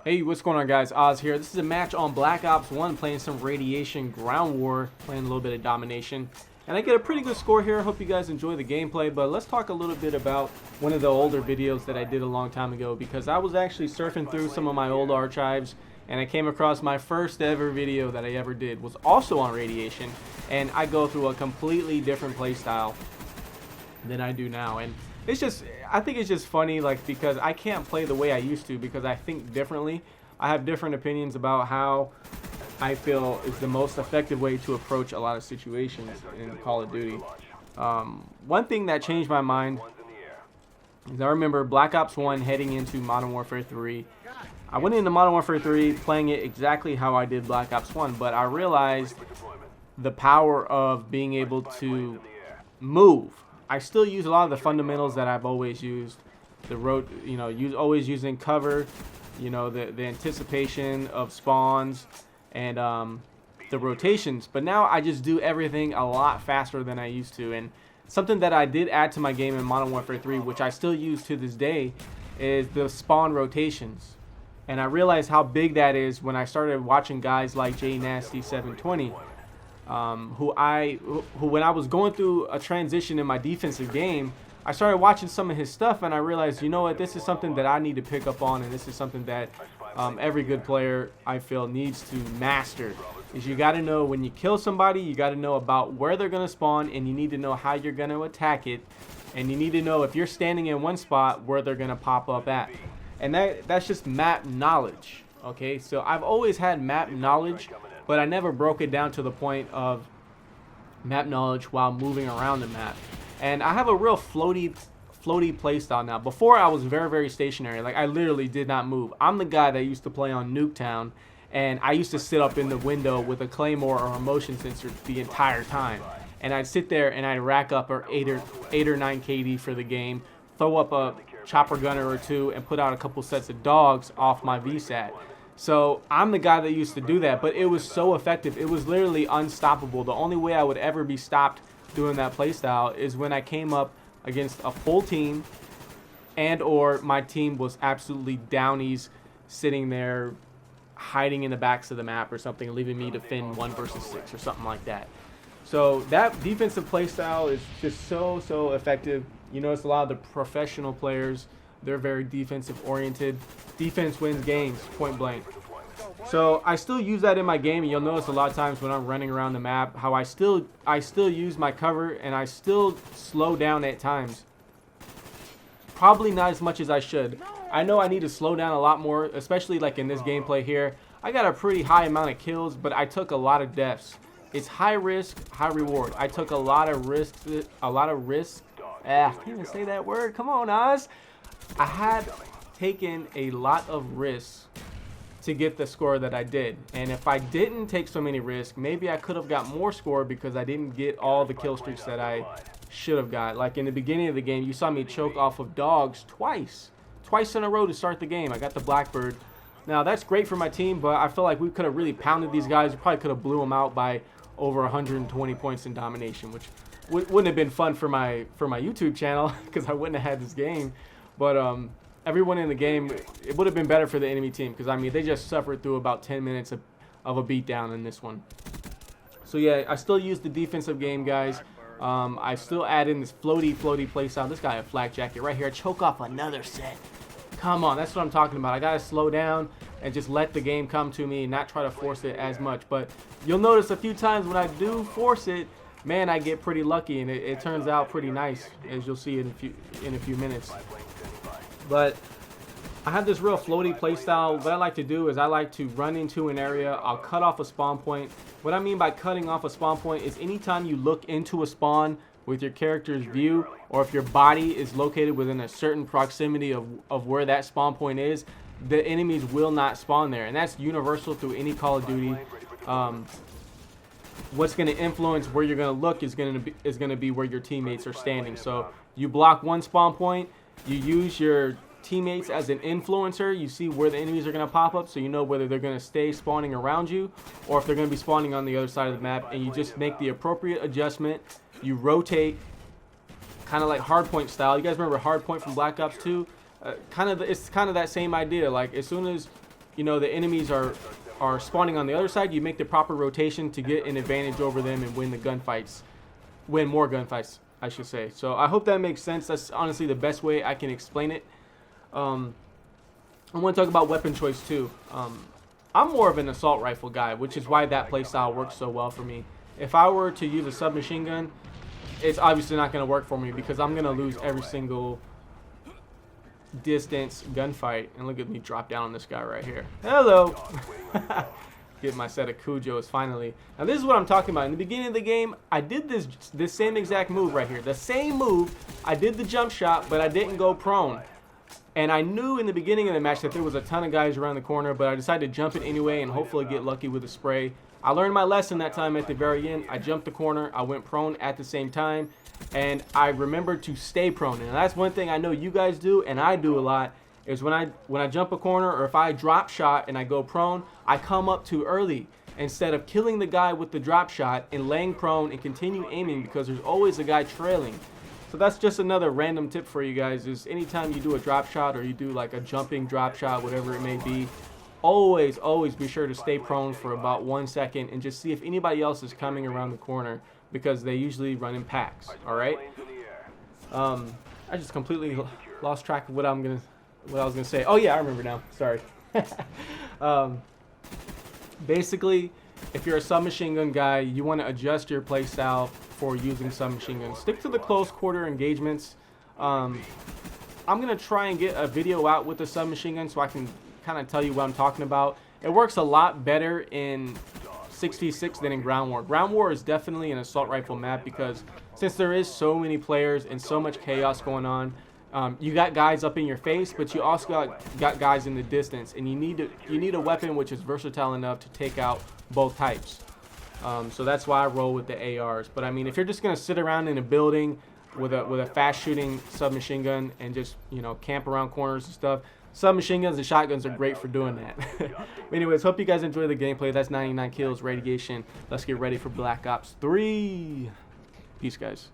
Hey, what's going on, guys? Oz here. This is a match on Black Ops 1, playing some Radiation Ground War, playing a little bit of domination. And I get a pretty good score here. I hope you guys enjoy the gameplay, but let's talk a little bit about one of the older videos that I did a long time ago, because I was actually surfing through some of my old archives, and I came across my first ever video that I ever did was also on Radiation, and I go through a completely different playstyle than I do now. And it's just, I think it's just funny, like, because I can't play the way I used to because I think differently. I have different opinions about how I feel is the most effective way to approach a lot of situations in Call of Duty. One thing that changed my mind is I remember Black Ops 1 heading into Modern Warfare 3. I went into Modern Warfare 3 playing it exactly how I did Black Ops 1, but I realized the power of being able to move. I still use a lot of the fundamentals that I've always used. Always using cover, the anticipation of spawns and the rotations. But now I just do everything a lot faster than I used to. And something that I did add to my game in Modern Warfare 3, which I still use to this day, is the spawn rotations. And I realized how big that is when I started watching guys like J Nasty 720. Who when I was going through a transition in my defensive game, I started watching some of his stuff, and I realized, you know what, this is something that I need to pick up on, and this is something that every good player, I feel, needs to master. Is you got to know when you kill somebody, you got to know about where they're going to spawn, and you need to know how you're going to attack it, and you need to know if you're standing in one spot where they're going to pop up at. And that's just map knowledge, okay? So I've always had map knowledge, but I never broke it down to the point of map knowledge while moving around the map. And I have a real floaty playstyle now. Before, I was very, very stationary. Like, I literally did not move. I'm the guy that used to play on Nuketown, and I used to sit up in the window with a claymore or a motion sensor the entire time. And I'd sit there and I'd rack up our 8 or 9 KD for the game, throw up a chopper gunner or two, and put out a couple sets of dogs off my VSAT. So I'm the guy that used to do that, but it was so effective. It was literally unstoppable. The only way I would ever be stopped doing that playstyle is when I came up against a full team, and or my team was absolutely downies, sitting there hiding in the backs of the map or something, leaving me to defend 1 versus 6 or something like that. So that defensive playstyle is just so effective. You notice a lot of the professional players, they're very defensive oriented. Defense wins games, point blank. So I still use that in my game, and you'll notice a lot of times when I'm running around the map how I still use my cover, and I still slow down at times. Probably not as much as I should. I know I need to slow down a lot more, especially like in this gameplay here. I got a pretty high amount of kills, but I took a lot of deaths. It's high risk, high reward. I took a lot of risk. I can't even say that word. Come on, Oz. I had taken a lot of risks to get the score that I did. And if I didn't take so many risks, maybe I could have got more score because I didn't get all the kill streaks that I should have got. Like in the beginning of the game, you saw me choke off of dogs twice in a row to start the game. I got the Blackbird. Now that's great for my team, but I feel like we could have really pounded these guys. We probably could have blew them out by over 120 points in domination, which wouldn't have been fun for my YouTube channel because I wouldn't have had this game. But everyone in the game, it would have been better for the enemy team because, I mean, they just suffered through about 10 minutes of a beatdown in this one. So, yeah, I still use the defensive game, guys. I still add in this floaty playstyle. This guy a flak jacket right here. Choke off another set. Come on, that's what I'm talking about. I got to slow down and just let the game come to me and not try to force it as much. But you'll notice a few times when I do force it, man, I get pretty lucky, and it turns out pretty nice, as you'll see in a few minutes. But I have this real floaty playstyle. What I like to do is I like to run into an area. I'll cut off a spawn point. What I mean by cutting off a spawn point is anytime you look into a spawn with your character's view, or if your body is located within a certain proximity of where that spawn point is, the enemies will not spawn there. And that's universal through any Call of Duty. What's going to influence where you're going to look is going to be where your teammates are standing. So you block one spawn point, you use your teammates as an influencer. You see where the enemies are going to pop up, so you know whether they're going to stay spawning around you or if they're going to be spawning on the other side of the map, and you just make the appropriate adjustment. You rotate, kind of like hardpoint style. You guys remember hardpoint from Black Ops 2? It's kind of that same idea. Like as soon as you know, the enemies are spawning on the other side, you make the proper rotation to get an advantage over them and win the gunfights. Win more gunfights, I should say. So I hope that makes sense. That's honestly the best way I can explain it. I want to talk about weapon choice too. I'm more of an assault rifle guy, which is why that playstyle works so well for me. If I were to use a submachine gun, it's obviously not going to work for me because I'm going to lose every single distance gunfight. And look at me drop down on this guy right here. Hello. Get my set of Cujos finally. Now this is what I'm talking about. In the beginning of the game, I did this same exact move right here. The same move. I did the jump shot, but I didn't go prone. And I knew in the beginning of the match that there was a ton of guys around the corner, but I decided to jump it anyway and hopefully get lucky with a spray. I learned my lesson that time at the very end. I jumped the corner, I went prone at the same time, and I remembered to stay prone. And that's one thing I know you guys do, and I do a lot, is when I jump a corner or if I drop shot and I go prone, I come up too early instead of killing the guy with the drop shot and laying prone and continue aiming because there's always a guy trailing. So that's just another random tip for you guys, is anytime you do a drop shot or you do like a jumping drop shot, whatever it may be, always be sure to stay prone for about 1 second and just see if anybody else is coming around the corner because they usually run in packs. All right. I just completely lost track of what I was gonna say. Oh yeah, I remember now. Sorry. Basically, if you're a submachine gun guy, you want to adjust your playstyle for using submachine guns. Stick to the close quarter engagements. I'm gonna try and get a video out with the submachine gun so I can kind of tell you what I'm talking about. It works a lot better in 6v6 than in ground war. Ground war is definitely an assault rifle map because since there is so many players and so much chaos going on, you got guys up in your face, but you also got guys in the distance, and you need a weapon which is versatile enough to take out both types. So that's why I roll with the ARs. But I mean, if you're just gonna sit around in a building with a fast shooting submachine gun and just, you know, camp around corners and stuff, submachine guns and shotguns are great for doing that. Anyways, hope you guys enjoy the gameplay. That's 99 kills, radiation. Let's get ready for Black Ops 3. Peace, guys.